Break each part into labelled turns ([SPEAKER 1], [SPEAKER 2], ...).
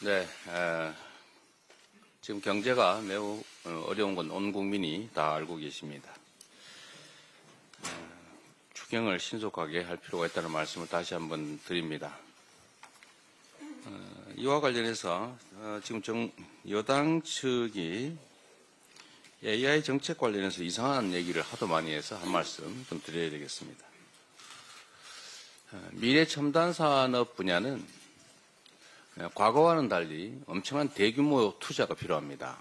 [SPEAKER 1] 네, 지금 경제가 매우 어려운 건 온 국민이 다 알고 계십니다. 추경을 신속하게 할 필요가 있다는 말씀을 다시 한번 드립니다. 이와 관련해서 지금 여당 측이 AI 정책 관련해서 이상한 얘기를 하도 많이 해서 한 말씀 좀 드려야 되겠습니다. 미래첨단산업 분야는 과거와는 달리 엄청난 대규모 투자가 필요합니다.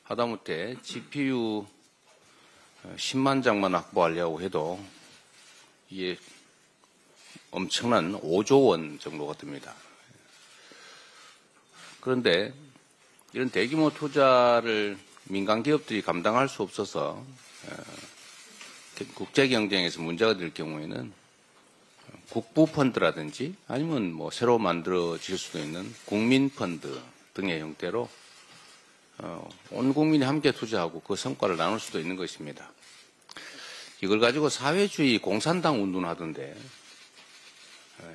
[SPEAKER 1] 하다못해 GPU 10만 장만 확보하려고 해도 이게 엄청난 5조 원 정도가 듭니다. 그런데 이런 대규모 투자를 민간 기업들이 감당할 수 없어서 국제 경쟁에서 문제가 될 경우에는 국부 펀드라든지 아니면 뭐 새로 만들어질 수도 있는 국민 펀드 등의 형태로 온 국민이 함께 투자하고 그 성과를 나눌 수도 있는 것입니다. 이걸 가지고 사회주의 공산당 운동을 하던데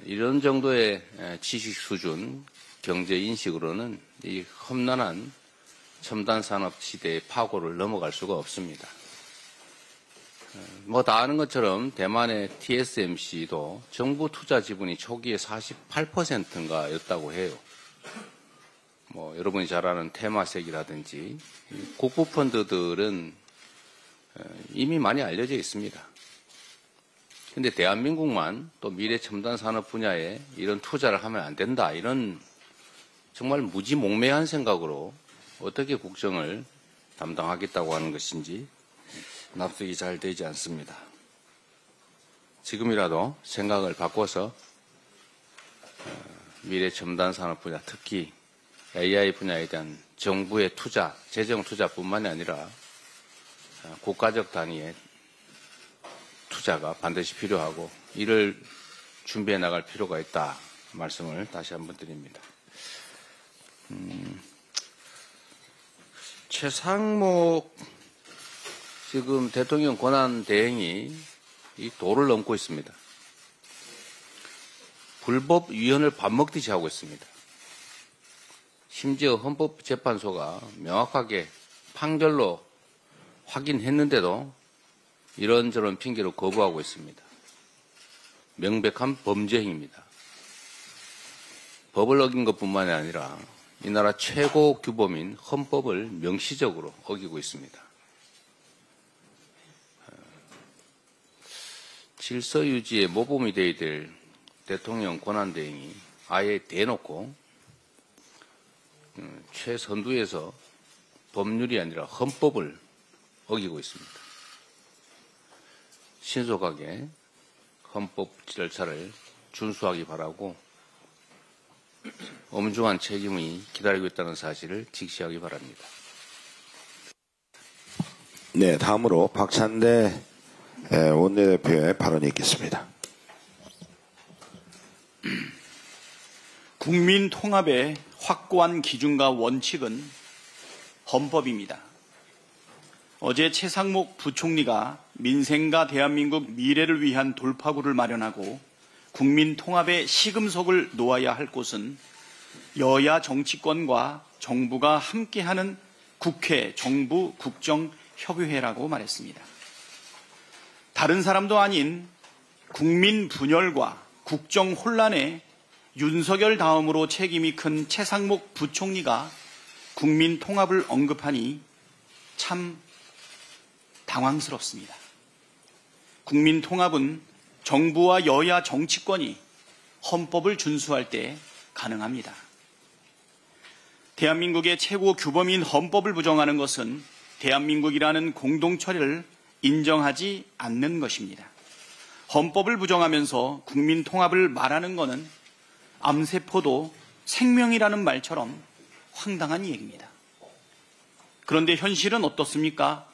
[SPEAKER 1] 이런 정도의 지식 수준, 경제 인식으로는 이 험난한 첨단 산업 시대의 파고를 넘어갈 수가 없습니다. 뭐 다 아는 것처럼 대만의 TSMC도 정부 투자 지분이 초기에 48%인가 였다고 해요. 뭐 여러분이 잘 아는 테마색이라든지 국부 펀드들은 이미 많이 알려져 있습니다. 그런데 대한민국만 또 미래 첨단 산업 분야에 이런 투자를 하면 안 된다, 이런 정말 무지몽매한 생각으로 어떻게 국정을 담당하겠다고 하는 것인지 납득이 잘 되지 않습니다. 지금이라도 생각을 바꿔서 미래 첨단 산업 분야, 특히 AI 분야에 대한 정부의 투자, 재정 투자뿐만이 아니라 국가적 단위의 투자가 반드시 필요하고 이를 준비해 나갈 필요가 있다 말씀을 다시 한번 드립니다. 최상목 지금 대통령 권한 대행이 이 도를 넘고 있습니다. 불법 위헌을 밥 먹듯이 하고 있습니다. 심지어 헌법재판소가 명확하게 판결로 확인했는데도 이런저런 핑계로 거부하고 있습니다. 명백한 범죄 행위입니다. 법을 어긴 것뿐만이 아니라 이 나라 최고 규범인 헌법을 명시적으로 어기고 있습니다. 질서 유지에 모범이 되어야 될 대통령 권한대행이 아예 대놓고 최선두에서 법률이 아니라 헌법을 어기고 있습니다. 신속하게 헌법 절차를 준수하기 바라고 엄중한 책임이 기다리고 있다는 사실을 직시하기 바랍니다.
[SPEAKER 2] 네, 다음으로 박찬대 원내대표의 발언이 있겠습니다.
[SPEAKER 3] 국민 통합의 확고한 기준과 원칙은 헌법입니다. 어제 최상목 부총리가 민생과 대한민국 미래를 위한 돌파구를 마련하고 국민 통합의 시금석을 놓아야 할 곳은 여야 정치권과 정부가 함께하는 국회, 정부, 국정협의회라고 말했습니다. 다른 사람도 아닌 국민 분열과 국정 혼란에 윤석열 다음으로 책임이 큰 최상목 부총리가 국민 통합을 언급하니 참 당황스럽습니다. 국민 통합은 정부와 여야 정치권이 헌법을 준수할 때 가능합니다. 대한민국의 최고 규범인 헌법을 부정하는 것은 대한민국이라는 공동체를 인정하지 않는 것입니다. 헌법을 부정하면서 국민 통합을 말하는 것은 암세포도 생명이라는 말처럼 황당한 얘기입니다. 그런데 현실은 어떻습니까?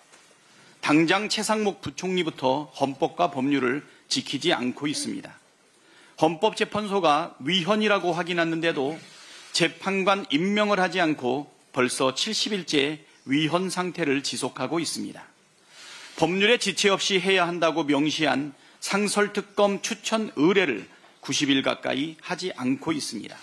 [SPEAKER 3] 당장 최상목 부총리부터 헌법과 법률을 지키지 않고 있습니다. 헌법재판소가 위헌이라고 확인했는데도 재판관 임명을 하지 않고 벌써 70일째 위헌 상태를 지속하고 있습니다. 법률에 지체 없이 해야 한다고 명시한 상설특검 추천 의뢰를 90일 가까이 하지 않고 있습니다.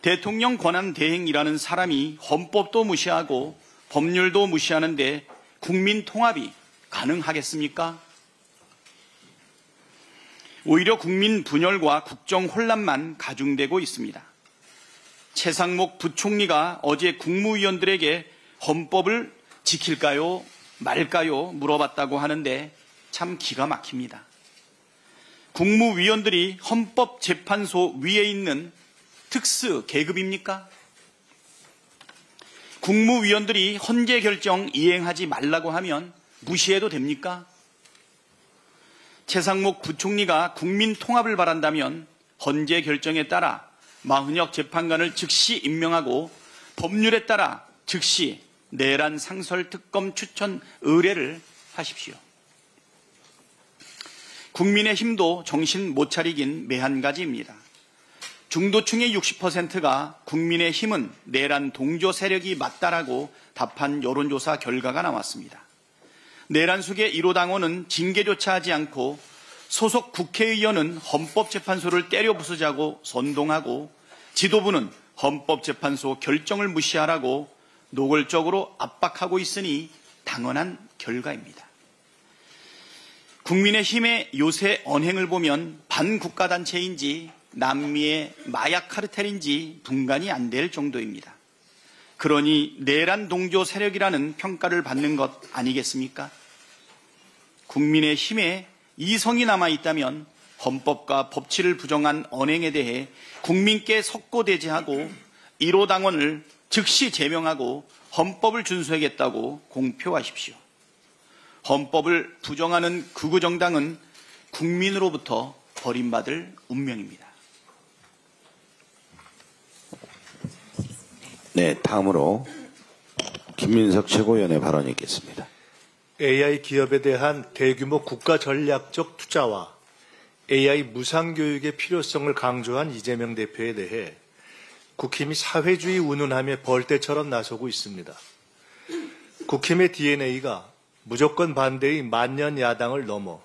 [SPEAKER 3] 대통령 권한 대행이라는 사람이 헌법도 무시하고 법률도 무시하는데 국민 통합이 가능하겠습니까? 오히려 국민 분열과 국정 혼란만 가중되고 있습니다. 최상목 부총리가 어제 국무위원들에게 헌법을 지킬까요 말까요 물어봤다고 하는데 참 기가 막힙니다. 국무위원들이 헌법재판소 위에 있는 특수 계급입니까? 국무위원들이 헌재 결정 이행하지 말라고 하면 무시해도 됩니까? 최상목 부총리가 국민 통합을 바란다면 헌재 결정에 따라 마흔역 재판관을 즉시 임명하고 법률에 따라 즉시 내란 상설 특검 추천 의뢰를 하십시오. 국민의힘도 정신 못 차리긴 매한가지입니다. 중도층의 60%가 국민의힘은 내란 동조 세력이 맞다라고 답한 여론조사 결과가 나왔습니다. 내란 속의 1호 당원은 징계조차 하지 않고 소속 국회의원은 헌법재판소를 때려 부수자고 선동하고 지도부는 헌법재판소 결정을 무시하라고 노골적으로 압박하고 있으니 당연한 결과입니다. 국민의힘의 요새 언행을 보면 반국가단체인지 남미의 마약 카르텔인지 분간이 안 될 정도입니다. 그러니 내란 동조 세력이라는 평가를 받는 것 아니겠습니까? 국민의힘에 이성이 남아있다면 헌법과 법치를 부정한 언행에 대해 국민께 석고대죄하고 1호 당원을 즉시 제명하고 헌법을 준수하겠다고 공표하십시오. 헌법을 부정하는 극우 정당은 국민으로부터 버림받을 운명입니다.
[SPEAKER 2] 네, 다음으로 김민석 최고위원의 발언이 있겠습니다.
[SPEAKER 4] AI 기업에 대한 대규모 국가 전략적 투자와 AI 무상교육의 필요성을 강조한 이재명 대표에 대해 국힘이 사회주의 운운함에 벌떼처럼 나서고 있습니다. 국힘의 DNA가 무조건 반대의 만년 야당을 넘어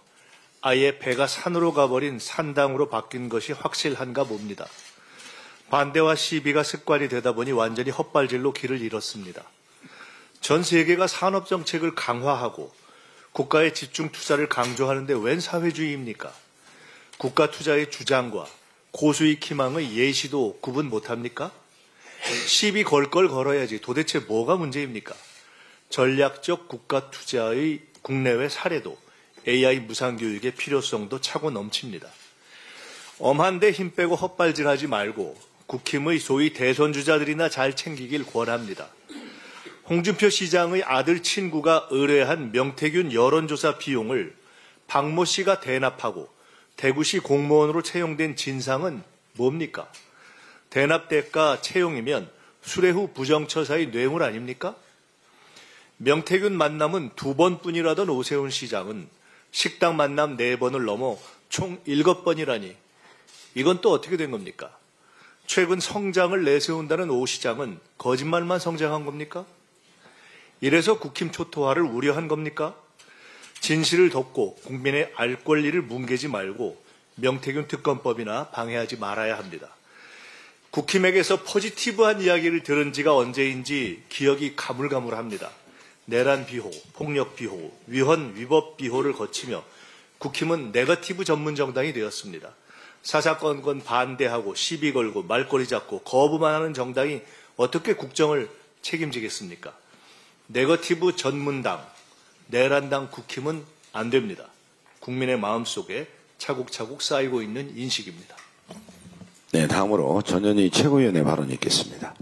[SPEAKER 4] 아예 배가 산으로 가버린 산당으로 바뀐 것이 확실한가 봅니다. 반대와 시비가 습관이 되다 보니 완전히 헛발질로 길을 잃었습니다. 전 세계가 산업정책을 강화하고 국가의 집중 투자를 강조하는데 웬 사회주의입니까? 국가 투자의 주장과 고수익 희망의 예시도 구분 못합니까? 시비 걸걸 걸어야지 도대체 뭐가 문제입니까? 전략적 국가 투자의 국내외 사례도 AI 무상교육의 필요성도 차고 넘칩니다. 엄한데 힘 빼고 헛발질하지 말고 국힘의 소위 대선 주자들이나 잘 챙기길 권합니다. 홍준표 시장의 아들 친구가 의뢰한 명태균 여론조사 비용을 박모 씨가 대납하고 대구시 공무원으로 채용된 진상은 뭡니까? 대납 대가 채용이면 수뢰 후 부정처사의 뇌물 아닙니까? 명태균 만남은 2번뿐이라던 오세훈 시장은 식당 만남 4번을 넘어 총 7번이라니 이건 또 어떻게 된 겁니까? 최근 성장을 내세운다는 오 시장은 거짓말만 성장한 겁니까? 이래서 국힘 초토화를 우려한 겁니까? 진실을 덮고 국민의 알 권리를 뭉개지 말고 명태균 특검법이나 방해하지 말아야 합니다. 국힘에게서 포지티브한 이야기를 들은 지가 언제인지 기억이 가물가물합니다. 내란 비호, 폭력 비호, 위헌 위법 비호를 거치며 국힘은 네거티브 전문 정당이 되었습니다. 사사건건 반대하고 시비 걸고 말꼬리 잡고 거부만 하는 정당이 어떻게 국정을 책임지겠습니까? 네거티브 전문당, 내란당 국힘은 안 됩니다. 국민의 마음속에 차곡차곡 쌓이고 있는 인식입니다.
[SPEAKER 2] 네, 다음으로 전현희 최고위원의 발언이 있겠습니다.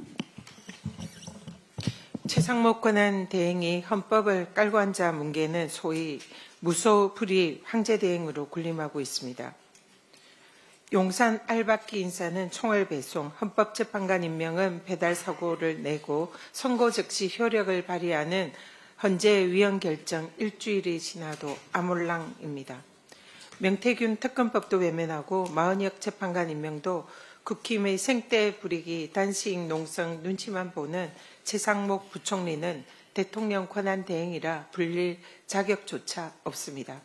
[SPEAKER 5] 최상목 권한 대행이 헌법을 깔고 앉아 뭉개는 소위 무소불위 황제대행으로 군림하고 있습니다. 용산 알박기 인사는 총알 배송, 헌법재판관 임명은 배달 사고를 내고 선고 즉시 효력을 발휘하는 헌재위원 결정 일주일이 지나도 아몰랑입니다. 명태균 특검법도 외면하고 마흔역 재판관 임명도 국힘의 생떼 부리기 단식 농성 눈치만 보는 최상목 부총리는 대통령 권한 대행이라 불릴 자격조차 없습니다.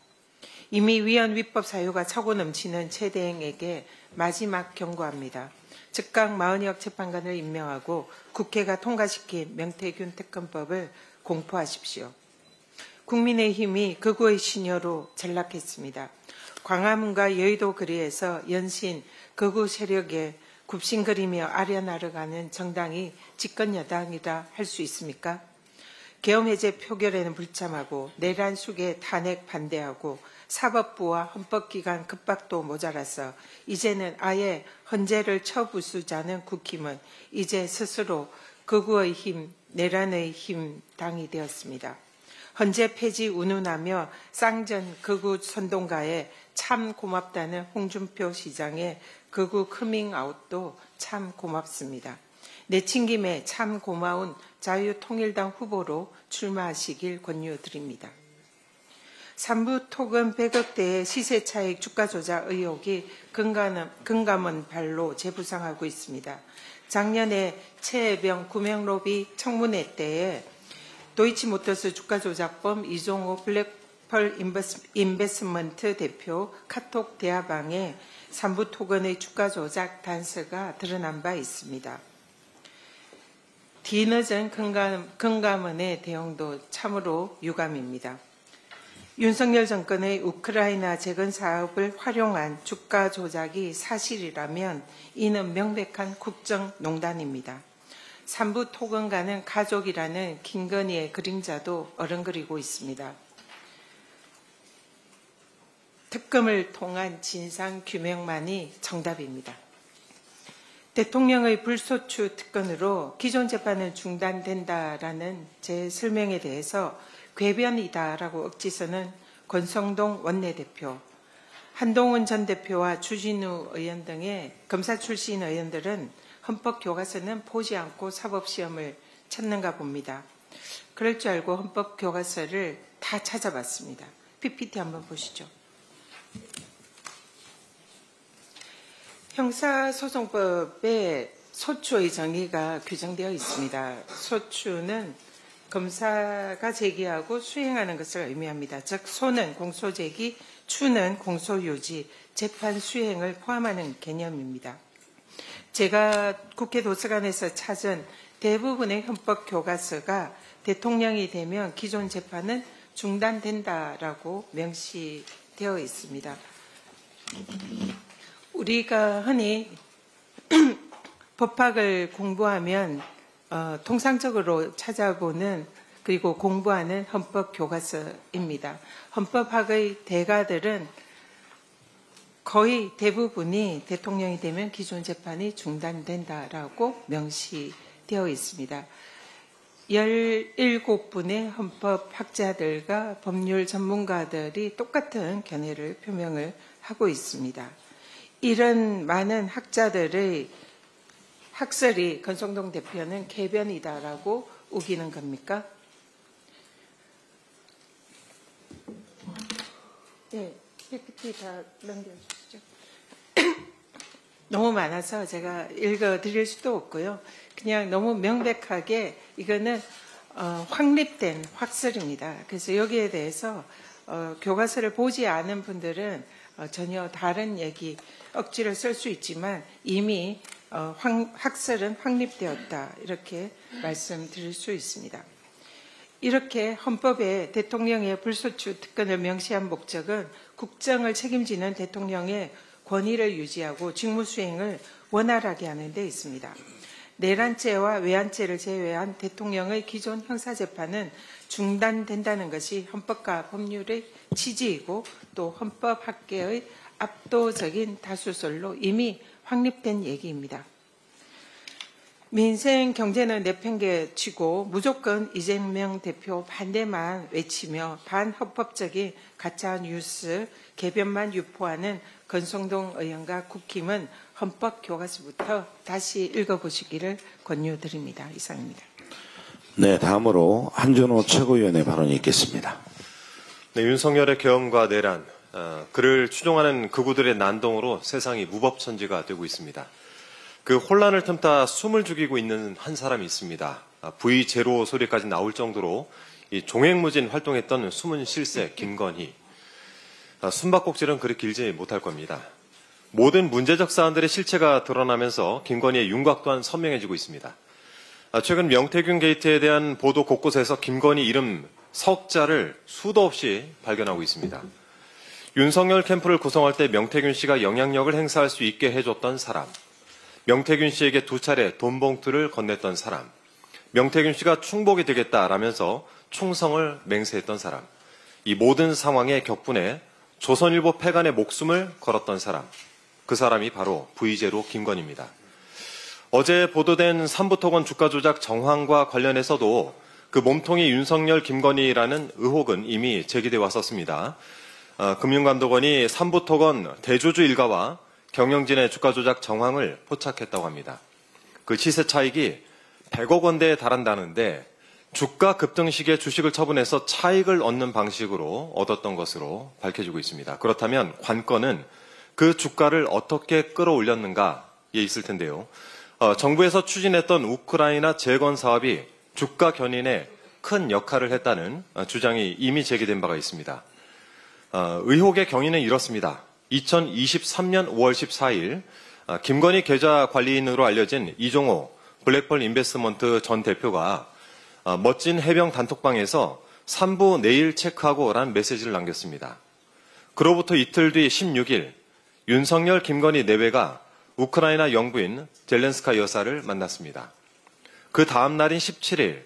[SPEAKER 5] 이미 위헌 위법 사유가 차고 넘치는 최 대행에게 마지막 경고합니다. 즉각 마은혁 재판관을 임명하고 국회가 통과시킨 명태균 특검법을 공포하십시오. 국민의힘이 극우의 신여로 전락했습니다. 광화문과 여의도 거리에서 연신 극우 세력에 굽신거리며 아련하러가는 정당이 집권 여당이라 할 수 있습니까? 계엄 해제 표결에는 불참하고 내란 숙에 탄핵 반대하고 사법부와 헌법기관 급박도 모자라서 이제는 아예 헌재를 쳐부수자는 국힘은 이제 스스로 극우의 힘, 내란의 힘 당이 되었습니다. 헌재 폐지 운운하며 쌍전 극우 선동가에 참 고맙다는 홍준표 시장의 극우 커밍아웃도 참 고맙습니다. 내친 김에 참 고마운 자유통일당 후보로 출마하시길 권유드립니다. 삼부 토금 100억대의 시세차익 주가 조작 의혹이 금감원 발로 재부상하고 있습니다. 작년에 최혜병 구명로비 청문회 때에 도이치모터스 주가 조작범 이종호 블랙펄 인베스먼트 대표 카톡 대화방에 삼부 토건의 주가 조작 단서가 드러난 바 있습니다. 뒤늦은 금감원의 대응도 참으로 유감입니다. 윤석열 정권의 우크라이나 재건 사업을 활용한 주가 조작이 사실이라면 이는 명백한 국정농단입니다. 삼부 토건가는 가족이라는 김건희의 그림자도 어른거리고 있습니다. 특검을 통한 진상 규명만이 정답입니다. 대통령의 불소추 특권으로 기존 재판은 중단된다라는 제 설명에 대해서 궤변이다라고 억지서는 권성동 원내대표, 한동훈 전 대표와 주진우 의원 등의 검사 출신 의원들은 헌법교과서는 보지 않고 사법시험을 찾는가 봅니다. 그럴 줄 알고 헌법교과서를 다 찾아봤습니다. PPT 한번 보시죠. 형사소송법에 소추의 정의가 규정되어 있습니다. 소추는 검사가 제기하고 수행하는 것을 의미합니다. 즉 소는 공소제기, 추는 공소유지, 재판 수행을 포함하는 개념입니다. 제가 국회 도서관에서 찾은 대부분의 헌법교과서가 대통령이 되면 기존 재판은 중단된다라고 명시되어 있습니다. 우리가 흔히 법학을 공부하면 통상적으로 찾아보는 그리고 공부하는 헌법교과서입니다. 헌법학의 대가들은 거의 대부분이 대통령이 되면 기존 재판이 중단된다라고 명시되어 있습니다. 17분의 헌법학자들과 법률 전문가들이 똑같은 견해를 표명을 하고 있습니다. 이런 많은 학자들의 학설이 권성동 대표는 궤변이다라고 우기는 겁니까? 네, PPT 다 넘겨주시죠. 너무 많아서 제가 읽어드릴 수도 없고요. 그냥 너무 명백하게 이거는 확립된 학설입니다. 그래서 여기에 대해서 교과서를 보지 않은 분들은 전혀 다른 얘기 억지로 쓸 수 있지만 이미 학설은 확립되었다 이렇게 말씀드릴 수 있습니다. 이렇게 헌법에 대통령의 불소추 특권을 명시한 목적은 국정을 책임지는 대통령의 권위를 유지하고 직무 수행을 원활하게 하는 데 있습니다. 내란죄와 외환죄를 제외한 대통령의 기존 형사재판은 중단된다는 것이 헌법과 법률의 취지이고 또 헌법학계의 압도적인 다수설로 이미 확립된 얘기입니다. 민생 경제는 내팽개치고 무조건 이재명 대표 반대만 외치며 반헌법적인 가짜뉴스 개변만 유포하는 권성동 의원과 국힘은 헌법교과서부터 다시 읽어보시기를 권유드립니다. 이상입니다.
[SPEAKER 2] 네, 다음으로 한준호 최고위원의 발언이 있겠습니다.
[SPEAKER 6] 네, 윤석열의 계엄과 내란, 그를 추종하는 극우들의 난동으로 세상이 무법천지가 되고 있습니다. 그 혼란을 틈타 숨을 죽이고 있는 한 사람이 있습니다. V0 소리까지 나올 정도로 이 종횡무진 활동했던 숨은 실세 김건희. 숨바꼭질은 그리 길지 못할 겁니다. 모든 문제적 사안들의 실체가 드러나면서 김건희의 윤곽 또한 선명해지고 있습니다. 최근 명태균 게이트에 대한 보도 곳곳에서 김건희 이름 석자를 수도 없이 발견하고 있습니다. 윤석열 캠프를 구성할 때 명태균 씨가 영향력을 행사할 수 있게 해줬던 사람, 명태균 씨에게 2차례 돈 봉투를 건넸던 사람, 명태균 씨가 충복이 되겠다라면서 충성을 맹세했던 사람, 이 모든 상황의 격분에 조선일보 폐간의 목숨을 걸었던 사람, 그 사람이 바로 V제로 김건희입니다. 어제 보도된 삼부토건 주가 조작 정황과 관련해서도 그 몸통이 윤석열 김건희라는 의혹은 이미 제기돼 왔었습니다. 금융감독원이 삼부토건 대주주 일가와 경영진의 주가 조작 정황을 포착했다고 합니다. 그 시세 차익이 100억 원대에 달한다는데 주가 급등 시기에 주식을 처분해서 차익을 얻는 방식으로 얻었던 것으로 밝혀지고 있습니다. 그렇다면 관건은 그 주가를 어떻게 끌어올렸는가에 있을 텐데요. 정부에서 추진했던 우크라이나 재건 사업이 주가 견인에 큰 역할을 했다는 주장이 이미 제기된 바가 있습니다. 의혹의 경위는 이렇습니다. 2023년 5월 14일 김건희 계좌 관리인으로 알려진 이종호 블랙펄 인베스트먼트 전 대표가 멋진 해병 단톡방에서 3부 내일 체크하고라는 메시지를 남겼습니다. 그로부터 이틀 뒤 16일 윤석열 김건희 내외가 우크라이나 영부인 젤렌스카 여사를 만났습니다. 그 다음 날인 17일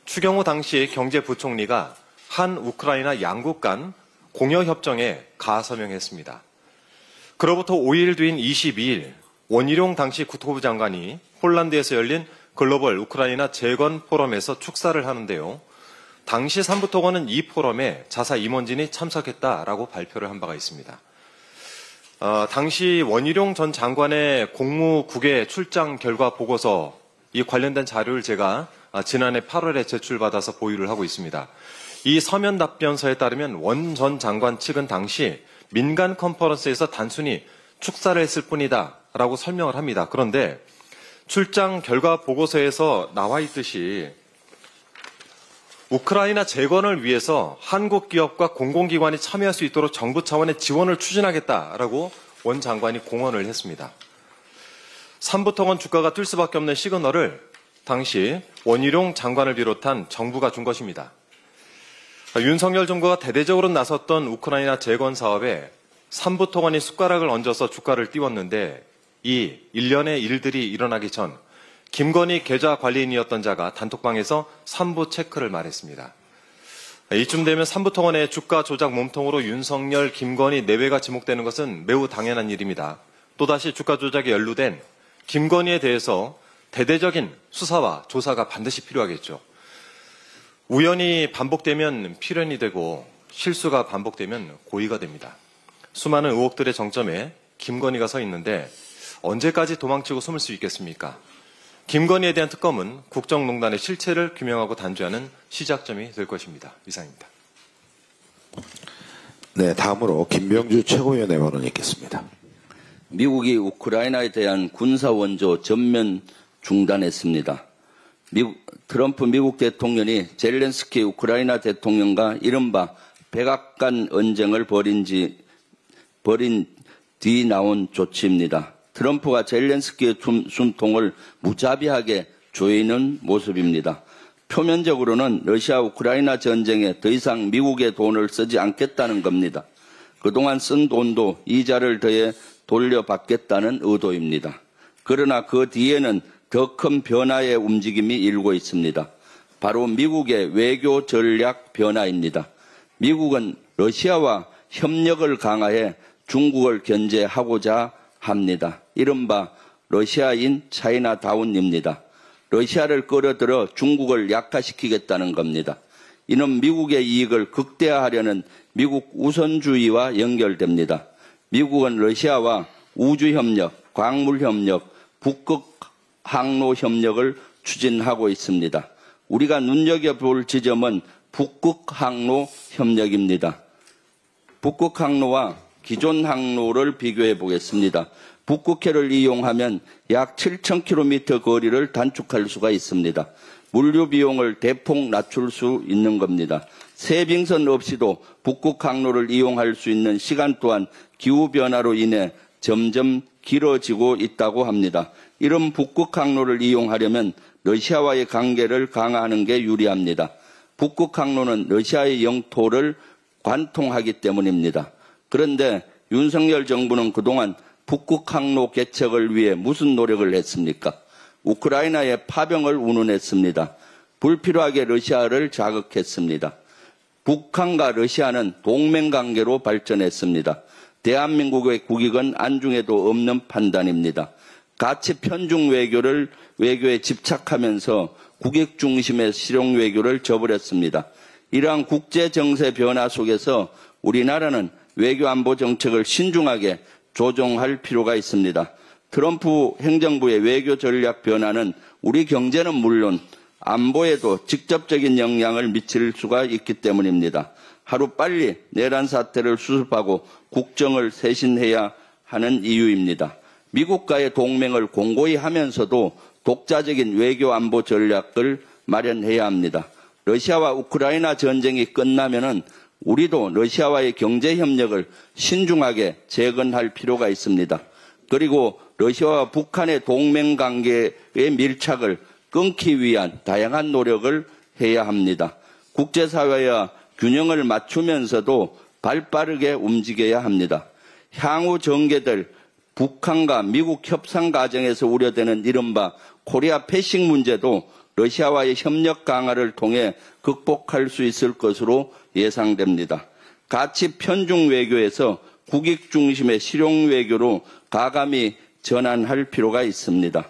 [SPEAKER 6] 추경호 당시 경제부총리가 한 우크라이나 양국 간 공여협정에 가서명했습니다. 그로부터 5일 뒤인 22일 원희룡 당시 국토부 장관이 폴란드에서 열린 글로벌 우크라이나 재건 포럼에서 축사를 하는데요. 당시 삼부토건은 이 포럼에 자사 임원진이 참석했다라고 발표를 한 바가 있습니다. 당시 원희룡 전 장관의 공무국외 출장 결과 보고서 이 관련된 자료를 제가 지난해 8월에 제출받아서 보유를 하고 있습니다. 이 서면 답변서에 따르면 원 전 장관 측은 당시 민간 컨퍼런스에서 단순히 축사를 했을 뿐이다 라고 설명을 합니다. 그런데 출장 결과 보고서에서 나와 있듯이 우크라이나 재건을 위해서 한국 기업과 공공기관이 참여할 수 있도록 정부 차원의 지원을 추진하겠다라고 원 장관이 공언을 했습니다. 삼부토건 주가가 뛸 수밖에 없는 시그널을 당시 원희룡 장관을 비롯한 정부가 준 것입니다. 윤석열 정부가 대대적으로 나섰던 우크라이나 재건 사업에 삼부토건이 숟가락을 얹어서 주가를 띄웠는데 이 일련의 일들이 일어나기 전 김건희 계좌 관리인이었던 자가 단톡방에서 3부 체크를 말했습니다. 이쯤 되면 삼부토건의 주가 조작 몸통으로 윤석열, 김건희 내외가 지목되는 것은 매우 당연한 일입니다. 또다시 주가 조작에 연루된 김건희에 대해서 대대적인 수사와 조사가 반드시 필요하겠죠. 우연이 반복되면 필연이 되고 실수가 반복되면 고의가 됩니다. 수많은 의혹들의 정점에 김건희가 서 있는데 언제까지 도망치고 숨을 수 있겠습니까? 김건희에 대한 특검은 국정농단의 실체를 규명하고 단죄하는 시작점이 될 것입니다. 이상입니다.
[SPEAKER 2] 네, 다음으로 김병주 최고위원의 발언이 있겠습니다.
[SPEAKER 7] 미국이 우크라이나에 대한 군사 원조 전면 중단했습니다. 트럼프 미국 대통령이 젤렌스키 우크라이나 대통령과 이른바 백악관 언쟁을 벌인 뒤 나온 조치입니다. 트럼프가 젤렌스키의 숨통을 무자비하게 조이는 모습입니다. 표면적으로는 러시아 우크라이나 전쟁에 더 이상 미국의 돈을 쓰지 않겠다는 겁니다. 그동안 쓴 돈도 이자를 더해 돌려받겠다는 의도입니다. 그러나 그 뒤에는 더 큰 변화의 움직임이 일고 있습니다. 바로 미국의 외교 전략 변화입니다. 미국은 러시아와 협력을 강화해 중국을 견제하고자 합니다. 이른바 러시아인 차이나다운입니다. 러시아를 끌어들여 중국을 약화시키겠다는 겁니다. 이는 미국의 이익을 극대화하려는 미국 우선주의와 연결됩니다. 미국은 러시아와 우주협력, 광물협력, 북극항로협력을 추진하고 있습니다. 우리가 눈여겨볼 지점은 북극항로협력입니다. 북극항로와 기존 항로를 비교해 보겠습니다. 북극해를 이용하면 약 7,000km 거리를 단축할 수가 있습니다. 물류 비용을 대폭 낮출 수 있는 겁니다. 세빙선 없이도 북극항로를 이용할 수 있는 시간 또한 기후변화로 인해 점점 길어지고 있다고 합니다. 이런 북극 항로를 이용하려면 러시아와의 관계를 강화하는 게 유리합니다. 북극 항로는 러시아의 영토를 관통하기 때문입니다. 그런데 윤석열 정부는 그동안 북극 항로 개척을 위해 무슨 노력을 했습니까? 우크라이나에 파병을 운운했습니다. 불필요하게 러시아를 자극했습니다. 북한과 러시아는 동맹관계로 발전했습니다. 대한민국의 국익은 안중에도 없는 판단입니다. 가치 편중 외교에 집착하면서 국익 중심의 실용 외교를 저버렸습니다. 이러한 국제 정세 변화 속에서 우리나라는 외교 안보 정책을 신중하게 조정할 필요가 있습니다. 트럼프 행정부의 외교 전략 변화는 우리 경제는 물론 안보에도 직접적인 영향을 미칠 수가 있기 때문입니다. 하루빨리 내란 사태를 수습하고 국정을 쇄신해야 하는 이유입니다. 미국과의 동맹을 공고히 하면서도 독자적인 외교 안보 전략을 마련해야 합니다. 러시아와 우크라이나 전쟁이 끝나면은 우리도 러시아와의 경제 협력을 신중하게 재건할 필요가 있습니다. 그리고 러시아와 북한의 동맹 관계의 밀착을 끊기 위한 다양한 노력을 해야 합니다. 국제사회와 균형을 맞추면서도 발빠르게 움직여야 합니다. 향후 전개될 북한과 미국 협상 과정에서 우려되는 이른바 코리아 패싱 문제도 러시아와의 협력 강화를 통해 극복할 수 있을 것으로 예상됩니다. 가치 편중 외교에서 국익 중심의 실용 외교로 과감히 전환할 필요가 있습니다.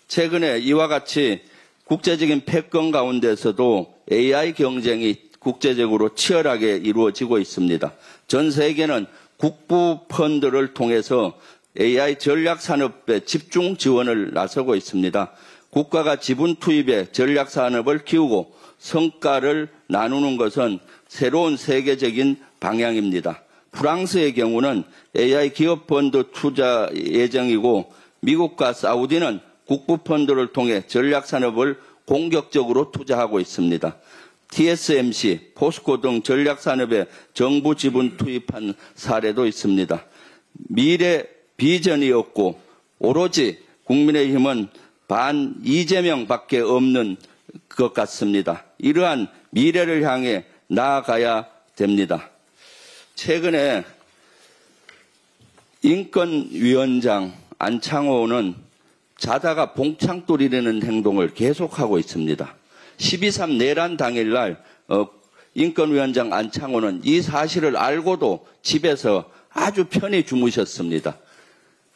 [SPEAKER 7] 최근에 이와 같이 국제적인 패권 가운데서도 AI 경쟁이 국제적으로 치열하게 이루어지고 있습니다. 전 세계는 국부 펀드를 통해서 AI 전략 산업에 집중 지원을 나서고 있습니다. 국가가 지분 투입에 전략 산업을 키우고 성과를 나누는 것은 새로운 세계적인 방향입니다. 프랑스의 경우는 AI 기업 펀드 투자 예정이고 미국과 사우디는 국부 펀드를 통해 전략 산업을 공격적으로 투자하고 있습니다. TSMC, 포스코 등 전략 산업에 정부 지분 투입한 사례도 있습니다. 미래 비전이 없고 오로지 국민의힘은 반 이재명밖에 없는 것 같습니다. 이러한 미래를 향해 나아가야 됩니다. 최근에 인권위원장 안창호는 자다가 봉창 뚫리는 행동을 계속하고 있습니다. 12.3 내란 당일날 인권위원장 안창호는 이 사실을 알고도 집에서 아주 편히 주무셨습니다.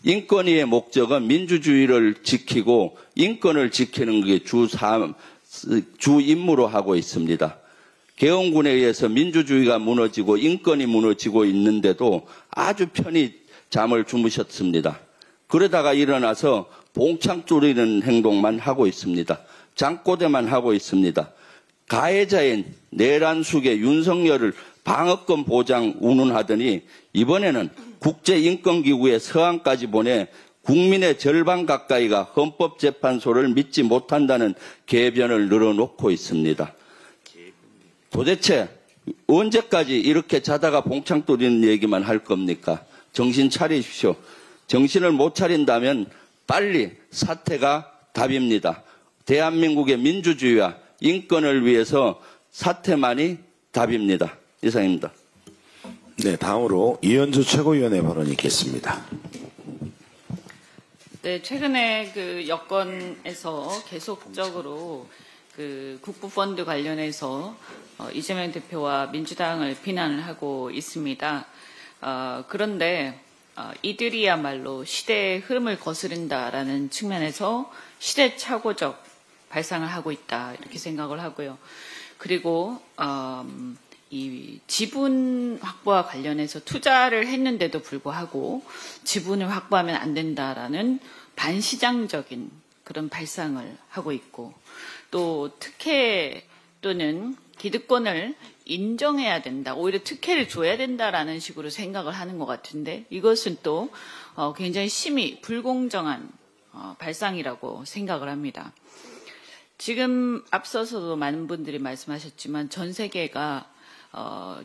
[SPEAKER 7] 인권위의 목적은 민주주의를 지키고 인권을 지키는 게 주 임무로 하고 있습니다. 계엄군에 의해서 민주주의가 무너지고 인권이 무너지고 있는데도 아주 편히 잠을 주무셨습니다. 그러다가 일어나서 봉창 뚫리는 행동만 하고 있습니다. 장꼬대만 하고 있습니다. 가해자인 내란 수계 윤석열을 방어권 보장 운운하더니 이번에는 국제인권기구의 서한까지 보내 국민의 절반 가까이가 헌법재판소를 믿지 못한다는 궤변을 늘어놓고 있습니다. 도대체 언제까지 이렇게 자다가 봉창 뚫리는 얘기만 할 겁니까? 정신 차리십시오. 정신을 못 차린다면 빨리 사퇴가 답입니다. 대한민국의 민주주의와 인권을 위해서 사퇴만이 답입니다. 이상입니다.
[SPEAKER 2] 네, 다음으로 이현주 최고위원의 발언이 있겠습니다.
[SPEAKER 8] 네, 최근에 그 여권에서 계속적으로 그 국부펀드 관련해서 이재명 대표와 민주당을 비난을 하고 있습니다. 그런데 이들이야말로 시대의 흐름을 거스른다라는 측면에서 시대착오적 발상을 하고 있다 이렇게 생각을 하고요. 그리고 이 지분 확보와 관련해서 투자를 했는데도 불구하고 지분을 확보하면 안 된다라는 반시장적인 그런 발상을 하고 있고 또 특혜 또는 기득권을 인정해야 된다. 오히려 특혜를 줘야 된다라는 식으로 생각을 하는 것 같은데 이것은 또 굉장히 심히 불공정한 발상이라고 생각을 합니다. 지금 앞서서도 많은 분들이 말씀하셨지만 전 세계가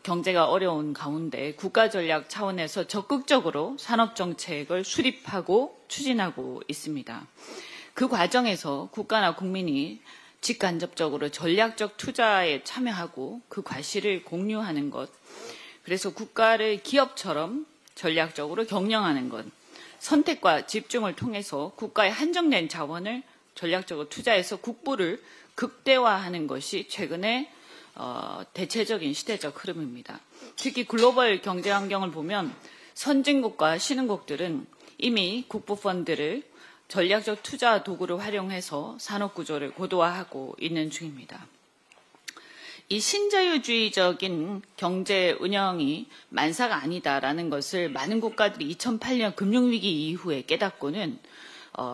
[SPEAKER 8] 경제가 어려운 가운데 국가전략 차원에서 적극적으로 산업정책을 수립하고 추진하고 있습니다. 그 과정에서 국가나 국민이 직간접적으로 전략적 투자에 참여하고 그 과실을 공유하는 것, 그래서 국가를 기업처럼 전략적으로 경영하는 것, 선택과 집중을 통해서 국가의 한정된 자원을 전략적으로 투자해서 국부를 극대화하는 것이 최근에 대체적인 시대적 흐름입니다. 특히 글로벌 경제 환경을 보면 선진국과 신흥국들은 이미 국부펀드를 전략적 투자 도구로 활용해서 산업구조를 고도화하고 있는 중입니다. 이 신자유주의적인 경제 운영이 만사가 아니다라는 것을 많은 국가들이 2008년 금융위기 이후에 깨닫고는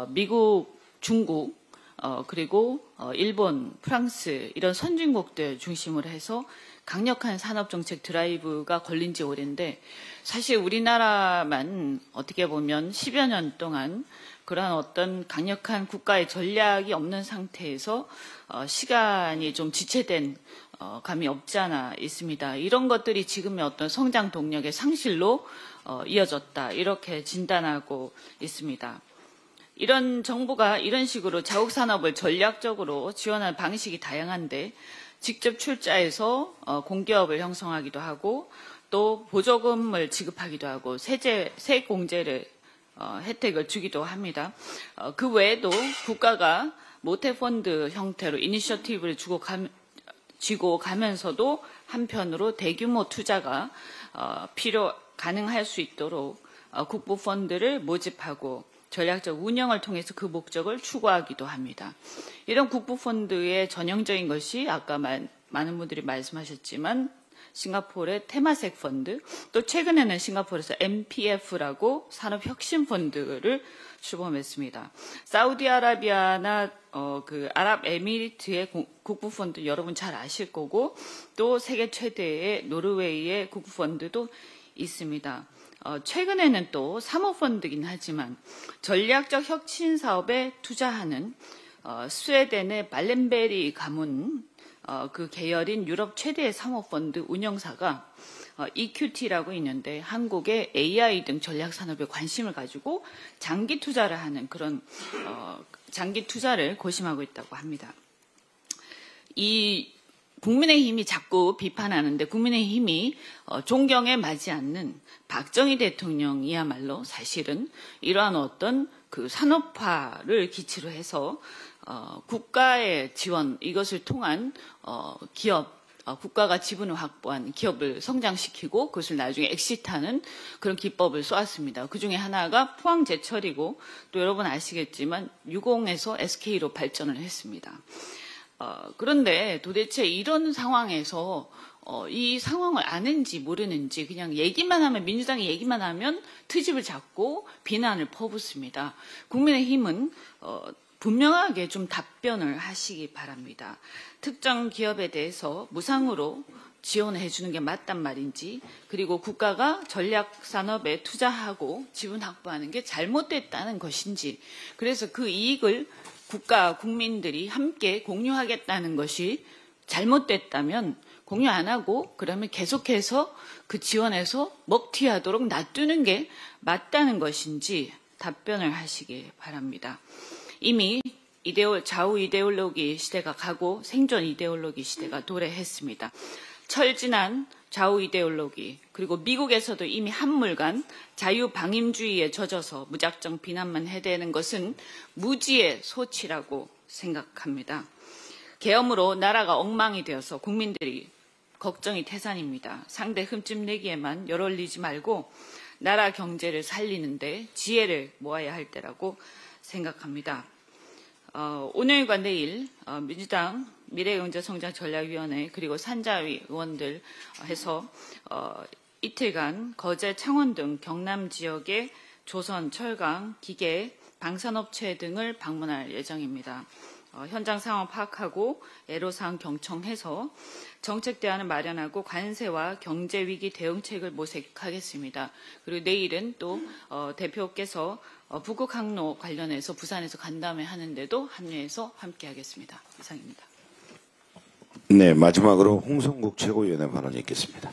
[SPEAKER 8] 미국, 중국, 그리고 일본, 프랑스 이런 선진국들 중심으로 해서 강력한 산업정책 드라이브가 걸린 지 오랜데 사실 우리나라만 어떻게 보면 10여 년 동안 그런 어떤 강력한 국가의 전략이 없는 상태에서 시간이 좀 지체된 감이 없지 않아 있습니다. 이런 것들이 지금의 어떤 성장 동력의 상실로 이어졌다 이렇게 진단하고 있습니다. 이런 정부가 이런 식으로 자국 산업을 전략적으로 지원하는 방식이 다양한데 직접 출자해서 공기업을 형성하기도 하고 또 보조금을 지급하기도 하고 세공제를 혜택을 주기도 합니다. 그 외에도 국가가 모태펀드 형태로 이니셔티브를 쥐고 가면서도 한편으로 대규모 투자가 가능할 수 있도록 국부펀드를 모집하고 전략적 운영을 통해서 그 목적을 추구하기도 합니다. 이런 국부펀드의 전형적인 것이 아까 많은 분들이 말씀하셨지만 싱가포르의 테마색 펀드, 또 최근에는 싱가포르에서 MPF라고 산업혁신펀드를 출범했습니다. 사우디아라비아나 그 아랍에미리트의 국부펀드 여러분 잘 아실 거고 또 세계 최대의 노르웨이의 국부펀드도 있습니다. 최근에는 또 사모펀드긴 하지만 전략적 혁신 사업에 투자하는 스웨덴의 발렌베리 가문 그 계열인 유럽 최대의 사모펀드 운영사가 EQT라고 있는데 한국의 AI 등 전략 산업에 관심을 가지고 장기 투자를 하는 그런 장기 투자를 고심하고 있다고 합니다. 이 국민의힘이 자꾸 비판하는데 국민의힘이 존경에 맞지 않는 박정희 대통령이야말로 사실은 이러한 어떤 그 산업화를 기치로 해서 국가의 지원 이것을 통한 기업 국가가 지분을 확보한 기업을 성장시키고 그것을 나중에 엑시트하는 그런 기법을 쏘았습니다. 그중에 하나가 포항제철이고 또 여러분 아시겠지만 유공에서 SK로 발전을 했습니다. 그런데 도대체 이런 상황에서 이 상황을 아는지 모르는지 그냥 얘기만 하면 민주당이 얘기만 하면 트집을 잡고 비난을 퍼붓습니다. 국민의힘은 분명하게 좀 답변을 하시기 바랍니다. 특정 기업에 대해서 무상으로 지원해 주는 게 맞단 말인지 그리고 국가가 전략 산업에 투자하고 지분 확보하는 게 잘못됐다는 것인지 그래서 그 이익을 국가 국민들이 함께 공유하겠다는 것이 잘못됐다면 공유 안 하고 그러면 계속해서 그 지원에서 먹튀하도록 놔두는 게 맞다는 것인지 답변을 하시기 바랍니다. 이미 좌우 이데올로기 시대가 가고 생존 이데올로기 시대가 도래했습니다. 철진한 좌우 이데올로기 그리고 미국에서도 이미 한물간 자유방임주의에 젖어서 무작정 비난만 해대는 것은 무지의 소치라고 생각합니다. 계엄으로 나라가 엉망이 되어서 국민들이 걱정이 태산입니다. 상대 흠집 내기에만 열올리지 말고 나라 경제를 살리는데 지혜를 모아야 할 때라고 생각합니다. 오늘과 내일 민주당 미래경제성장전략위원회 그리고 산자위 의원들 해서 이틀간 거제, 창원 등 경남 지역의 조선, 철강, 기계, 방산업체 등을 방문할 예정입니다. 현장 상황 파악하고 애로사항 경청해서 정책 대안을 마련하고 관세와 경제위기 대응책을 모색하겠습니다. 그리고 내일은 또 대표께서 북극 항로 관련해서 부산에서 간담회 하는데도 합류해서 함께하겠습니다. 이상입니다.
[SPEAKER 2] 네, 마지막으로 홍성국 최고위원의 발언이 있겠습니다.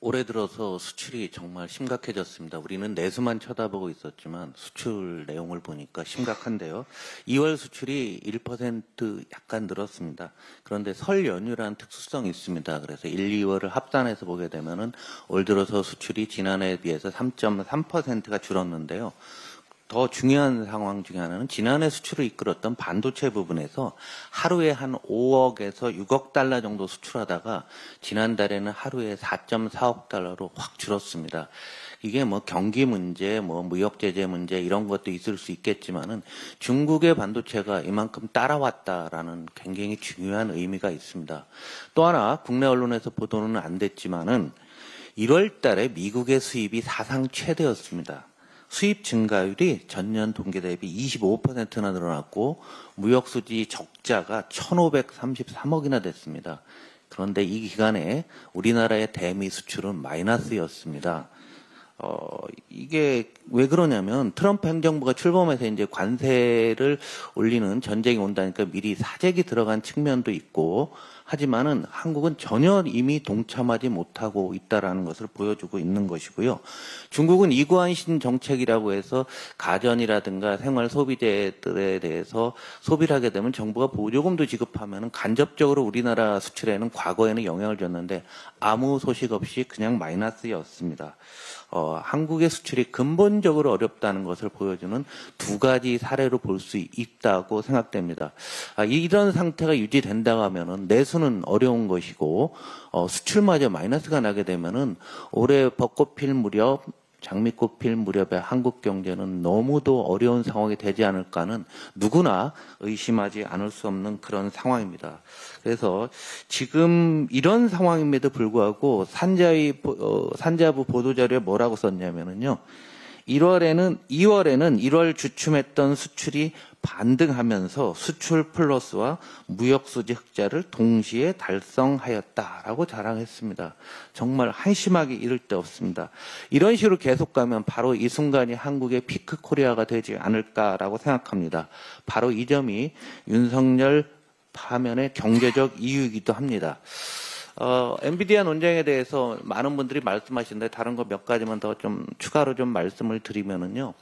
[SPEAKER 9] 올해 들어서 수출이 정말 심각해졌습니다. 우리는 내수만 쳐다보고 있었지만 수출 내용을 보니까 심각한데요. 2월 수출이 1% 약간 늘었습니다. 그런데 설 연휴란 특수성이 있습니다. 그래서 1, 2월을 합산해서 보게 되면은 올 들어서 수출이 지난해에 비해서 3.3%가 줄었는데요. 더 중요한 상황 중에 하나는 지난해 수출을 이끌었던 반도체 부분에서 하루에 한 5억에서 6억 달러 정도 수출하다가 지난달에는 하루에 4.4억 달러로 확 줄었습니다. 이게 뭐 경기 문제, 뭐 무역 제재 문제 이런 것도 있을 수 있겠지만은 중국의 반도체가 이만큼 따라왔다라는 굉장히 중요한 의미가 있습니다. 또 하나 국내 언론에서 보도는 안 됐지만은 1월 달에 미국의 수입이 사상 최대였습니다. 수입 증가율이 전년 동기 대비 25%나 늘어났고 무역 수지 적자가 1,533억이나 됐습니다. 그런데 이 기간에 우리나라의 대미 수출은 마이너스였습니다. 이게 왜 그러냐면 트럼프 행정부가 출범해서 이제 관세를 올리는 전쟁이 온다니까 미리 사재기 들어간 측면도 있고 하지만은 한국은 전혀 이미 동참하지 못하고 있다라는 것을 보여주고 있는 것이고요. 중국은 이구안신 정책이라고 해서 가전이라든가 생활 소비재들에 대해서 소비를 하게 되면 정부가 보조금도 지급하면은 간접적으로 우리나라 수출에는 과거에는 영향을 줬는데 아무 소식 없이 그냥 마이너스였습니다. 한국의 수출이 근본적으로 어렵다는 것을 보여주는 두 가지 사례로 볼 수 있다고 생각됩니다. 이런 상태가 유지된다고 하면은 내수는 어려운 것이고 수출마저 마이너스가 나게 되면은 올해 벚꽃 필 무렵 장미꽃 필 무렵에 한국 경제는 너무도 어려운 상황이 되지 않을까는 누구나 의심하지 않을 수 없는 그런 상황입니다. 그래서 지금 이런 상황임에도 불구하고 산자부 보도자료에 뭐라고 썼냐면은요. 2월에는 1월 주춤했던 수출이 반등하면서 수출 플러스와 무역 수지 흑자를 동시에 달성하였다라고 자랑했습니다. 정말 한심하기 이를 데 없습니다. 이런 식으로 계속 가면 바로 이 순간이 한국의 피크 코리아가 되지 않을까라고 생각합니다. 바로 이 점이 윤석열 파면의 경제적 이유이기도 합니다. 엔비디아 논쟁에 대해서 많은 분들이 말씀하시는데 다른 거 몇 가지만 더 좀 추가로 좀 말씀을 드리면은요.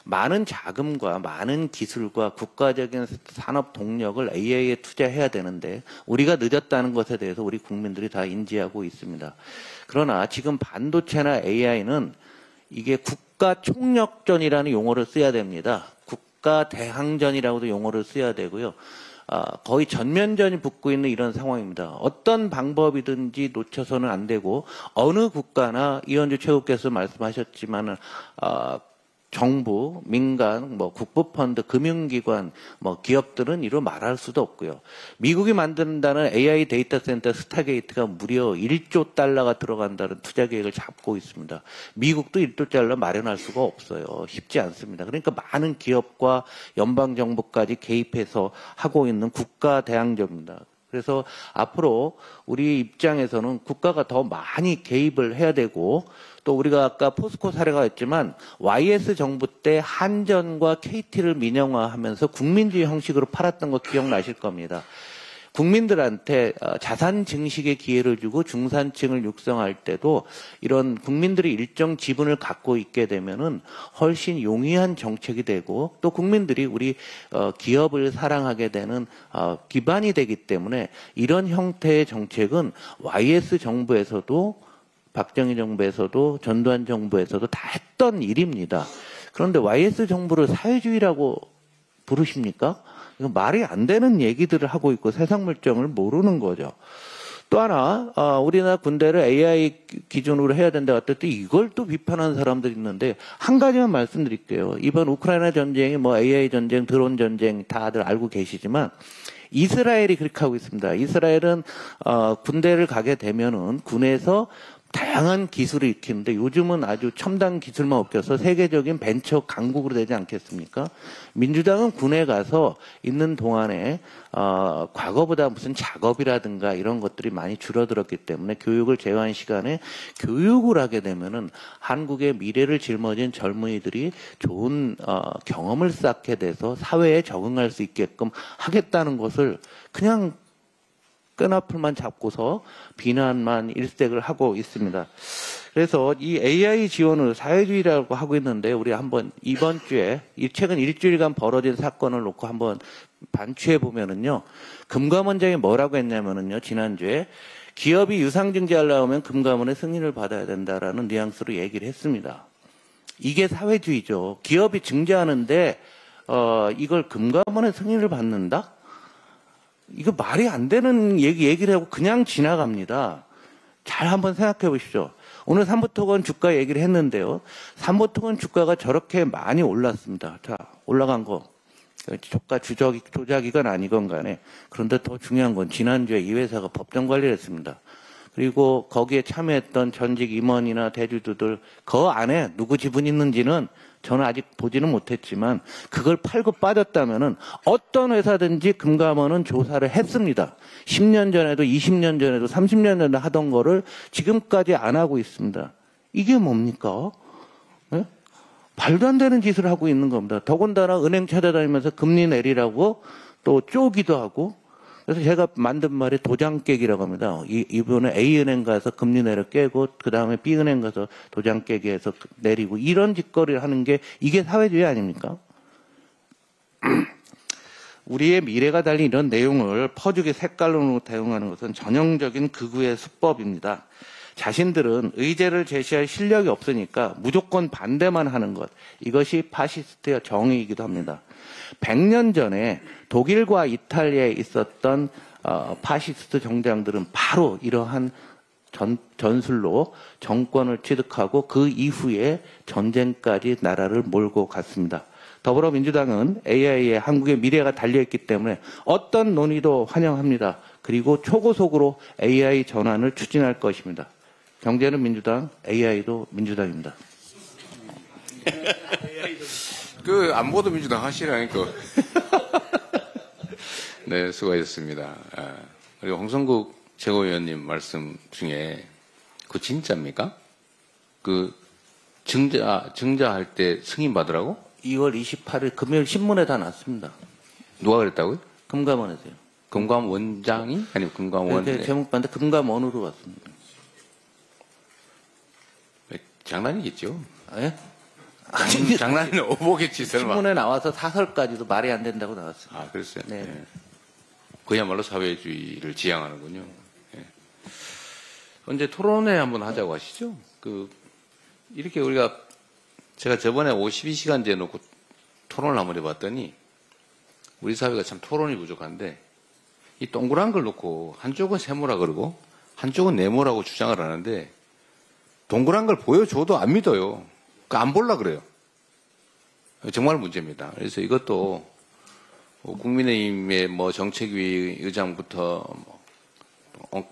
[SPEAKER 9] 많은 자금과 많은 기술과 국가적인 산업 동력을 AI에 투자해야 되는데 우리가 늦었다는 것에 대해서 우리 국민들이 다 인지하고 있습니다. 그러나 지금 반도체나 AI는 이게 국가 총력전이라는 용어를 써야 됩니다. 국가 대항전이라고도 용어를 써야 되고요. 거의 전면전이 붙고 있는 이런 상황입니다. 어떤 방법이든지 놓쳐서는 안 되고 어느 국가나 이현주 최고께서 말씀하셨지만은 정부, 민간, 국부펀드, 금융기관, 기업들은 이로 말할 수도 없고요. 미국이 만든다는 AI 데이터 센터 스타게이트가 무려 1조 달러가 들어간다는 투자 계획을 잡고 있습니다. 미국도 1조 달러 마련할 수가 없어요. 쉽지 않습니다. 그러니까 많은 기업과 연방정부까지 개입해서 하고 있는 국가 대항전입니다. 그래서 앞으로 우리 입장에서는 국가가 더 많이 개입을 해야 되고 또 우리가 아까 포스코 사례가 있지만 YS 정부 때 한전과 KT를 민영화하면서 국민주의 형식으로 팔았던 거 기억나실 겁니다. 국민들한테 자산 증식의 기회를 주고 중산층을 육성할 때도 이런 국민들이 일정 지분을 갖고 있게 되면은 훨씬 용이한 정책이 되고 또 국민들이 우리 기업을 사랑하게 되는 기반이 되기 때문에 이런 형태의 정책은 YS 정부에서도 박정희 정부에서도 전두환 정부에서도 다 했던 일입니다. 그런데 YS 정부를 사회주의라고 부르십니까? 이거 말이 안 되는 얘기들을 하고 있고 세상 물정을 모르는 거죠. 또 하나 우리나라 군대를 AI 기준으로 해야 된다 했더니 이걸 또 비판하는 사람들이 있는데 한 가지만 말씀드릴게요. 이번 우크라이나 전쟁이 AI 전쟁, 드론 전쟁 다들 알고 계시지만 이스라엘이 그렇게 하고 있습니다. 이스라엘은 군대를 가게 되면은 군에서 다양한 기술을 익히는데 요즘은 아주 첨단 기술만 없겨서 세계적인 벤처 강국으로 되지 않겠습니까? 민주당은 군에 가서 있는 동안에 과거보다 무슨 작업이라든가 이런 것들이 많이 줄어들었기 때문에 교육을 제외한 시간에 교육을 하게 되면은 한국의 미래를 짊어진 젊은이들이 좋은 경험을 쌓게 돼서 사회에 적응할 수 있게끔 하겠다는 것을 그냥 끈앞을만 잡고서 비난만 일색을 하고 있습니다. 그래서 이 AI 지원을 사회주의라고 하고 있는데 우리 한번 이번 주에 이 최근 일주일간 벌어진 사건을 놓고 한번 반추해 보면은요. 금감원장이 뭐라고 했냐면은요. 지난주에 기업이 유상증자하려면 금감원의 승인을 받아야 된다라는 뉘앙스로 얘기를 했습니다. 이게 사회주의죠. 기업이 증자하는데 이걸 금감원의 승인을 받는다? 이거 말이 안 되는 얘기를 하고 그냥 지나갑니다. 잘 한번 생각해 보십시오. 오늘 삼부토건 주가 얘기를 했는데요. 삼부토건 주가가 저렇게 많이 올랐습니다. 자, 올라간 거. 주가 조작이건 아니건 간에. 그런데 더 중요한 건 지난주에 이 회사가 법정 관리를 했습니다. 그리고 거기에 참여했던 전직 임원이나 대주주들 그 안에 누구 지분이 있는지는 저는 아직 보지는 못했지만 그걸 팔고 빠졌다면은 어떤 회사든지 금감원은 조사를 했습니다. 10년 전에도 20년 전에도 30년 전에 하던 거를 지금까지 안 하고 있습니다. 이게 뭡니까? 네? 말도 안 되는 짓을 하고 있는 겁니다. 더군다나 은행 찾아다니면서 금리 내리라고 또 쪼기도 하고 그래서 제가 만든 말이 도장 깨기라고 합니다. 이번에 A은행 가서 금리 내려 깨고 그 다음에 B은행 가서 도장 깨기 해서 내리고 이런 짓거리를 하는 게 이게 사회주의 아닙니까? 우리의 미래가 달린 이런 내용을 퍼주기 색깔론으로 대응하는 것은 전형적인 극우의 수법입니다. 자신들은 의제를 제시할 실력이 없으니까 무조건 반대만 하는 것. 이것이 파시스트의 정의이기도 합니다. 100년 전에 독일과 이탈리아에 있었던 파시스트 정당들은 바로 이러한 전술로 정권을 취득하고 그 이후에 전쟁까지 나라를 몰고 갔습니다. 더불어민주당은 AI에 한국의 미래가 달려있기 때문에 어떤 논의도 환영합니다. 그리고 초고속으로 AI 전환을 추진할 것입니다. 경제는 민주당, AI도 민주당입니다.
[SPEAKER 1] 그 안보도 민주당 하시라니까. 네, 수고하셨습니다. 그리고 홍성국 최고위원님 말씀 중에 그 진짜입니까? 그 증자할 때 승인 받으라고?
[SPEAKER 9] 2월 28일 금요일 신문에 다 났습니다.
[SPEAKER 1] 누가 그랬다고요?
[SPEAKER 9] 금감원에서요.
[SPEAKER 1] 금감원장이? 아니면 금감원?
[SPEAKER 9] 네, 제목 봤는데 금감원으로 왔습니다.
[SPEAKER 1] 장난이겠죠?
[SPEAKER 9] 예?
[SPEAKER 1] 장난이 오보겠지, 설마.
[SPEAKER 9] 신문에 나와서 사설까지도 말이 안 된다고 나왔습니다.
[SPEAKER 1] 아, 그랬어요?
[SPEAKER 9] 네.
[SPEAKER 1] 네. 그야말로 사회주의를 지향하는군요. 네. 언제 토론회 한번 하자고 하시죠? 이렇게 제가 저번에 52시간제 놓고 토론을 한번 해봤더니 우리 사회가 참 토론이 부족한데 이 동그란 걸 놓고 한쪽은 세모라 그러고 한쪽은 네모라고 주장을 하는데 동그란 걸 보여줘도 안 믿어요. 안 볼라 그래요. 정말 문제입니다. 그래서 이것도 국민의힘의 정책위 의장부터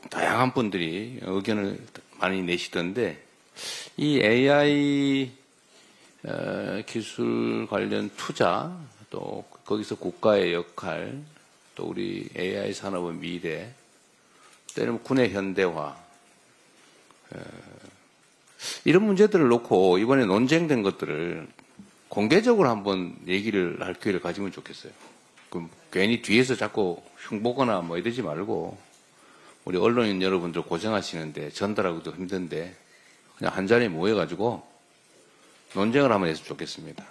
[SPEAKER 1] 다양한 분들이 의견을 많이 내시던데 이 AI 기술 관련 투자 또 거기서 국가의 역할 또 우리 AI 산업의 미래 때는 군의 현대화 이런 문제들을 놓고 이번에 논쟁된 것들을 공개적으로 한번 얘기를 할 기회를 가지면 좋겠어요. 그럼 괜히 뒤에서 자꾸 흉보거나 이러지 말고 우리 언론인 여러분들 고생하시는데 전달하기도 힘든데 그냥 한 자리에 모여가지고 논쟁을 한번 했으면 좋겠습니다.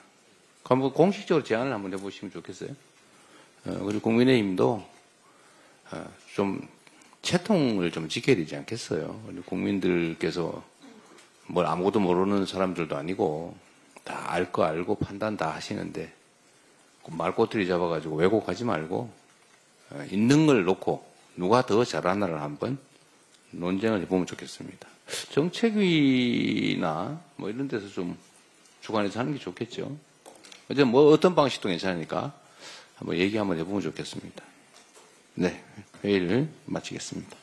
[SPEAKER 1] 그럼 공식적으로 제안을 한번 해보시면 좋겠어요. 그리고 국민의힘도 좀 채통을 좀 지켜야 되지 않겠어요. 국민들께서 뭘 아무것도 모르는 사람들도 아니고 다 알 거 알고 판단 다 하시는데 말꼬투리 잡아가지고 왜곡하지 말고 있는 걸 놓고 누가 더 잘하나를 한번 논쟁을 해보면 좋겠습니다. 정책위나 이런 데서 좀 주관해서 하는 게 좋겠죠. 어제 어떤 방식도 괜찮으니까 한번 얘기 한번 해보면 좋겠습니다. 네, 회의를 마치겠습니다.